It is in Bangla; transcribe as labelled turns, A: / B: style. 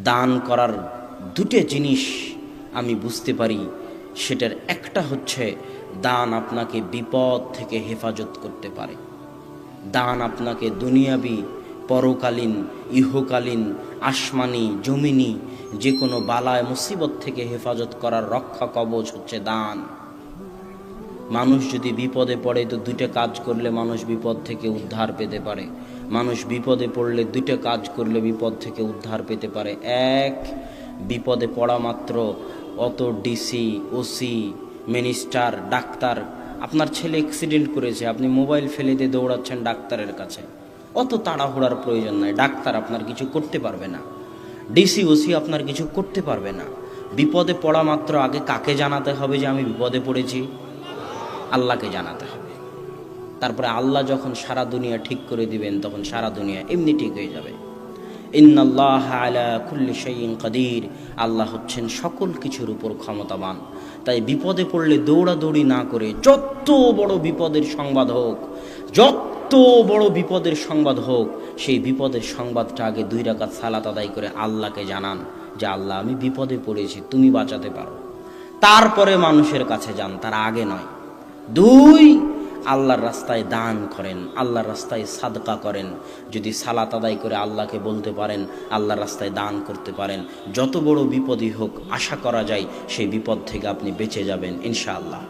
A: দান করার দুটো জিনিস আমি বুঝতে পারি। সেটার একটা হচ্ছে দান আপনাকে বিপদ থেকে হেফাজত করতে পারে। দান আপনাকে দুনিয়াবি, পরকালীন, ইহকালীন, আসমানি, জমিনি যে কোনো বালায় মুসিবত থেকে হেফাজত করার রক্ষা কবচ হচ্ছে দান। মানুষ যদি বিপদে পড়ে তো দুইটা কাজ করলে মানুষ বিপদ থেকে উদ্ধার পেতে পারে। মানুষ বিপদে পড়লে দুইটা কাজ করলে বিপদ থেকে উদ্ধার পেতে পারে। এক, বিপদে পড়া মাত্র অত ডিসি, ওসি, মিনিস্টার, ডাক্তার, আপনার ছেলে অ্যাক্সিডেন্ট করেছে, আপনি মোবাইল ফেলে দিয়ে দৌড়াচ্ছেন ডাক্তারের কাছে, অত তাড়াহুড়ার প্রয়োজন নাই। ডাক্তার আপনার কিছু করতে পারবে না, ডিসি, ওসি আপনার কিছু করতে পারবে না। বিপদে পড়া মাত্র আগে কাকে জানাতে হবে যে আমি বিপদে পড়েছি? আল্লাহকে জানাতে হবে। তারপরে আল্লাহ যখন সারা দুনিয়া ঠিক করে দিবেন তখন সারা দুনিয়া এমনি ঠিক হয়ে যাবে। ইন্নাল্লাহা আলা কুল্লি শাইইন কাদির, আল্লাহ হচ্ছেন সকল কিছুর উপর ক্ষমতাবান। তাই বিপদে পড়লে দৌড়াদৌড়ি না করে যত বড় বিপদের সংবাদ হোক, যত বড় বিপদের সংবাদ হোক, সেই বিপদের সংবাদটা আগে 2 রাকাত সালাত আদায় করে আল্লাহকে জানান যে আল্লাহ আমি বিপদে পড়েছি, তুমি বাঁচাতে পারো। তারপরে মানুষের কাছে যান, তার আগে নয়। 2, আল্লাহর রাস্তায় দান করেন, আল্লাহর রাস্তায় সাদকা করেন। যদি সালাত আদায় করে আল্লাহকে বলতে পারেন, আল্লাহর রাস্তায় দান করতে পারেন, যত বড় বিপদই হোক আশা করা যায় সেই বিপদ থেকে আপনি বেঁচে যাবেন ইনশাআল্লাহ।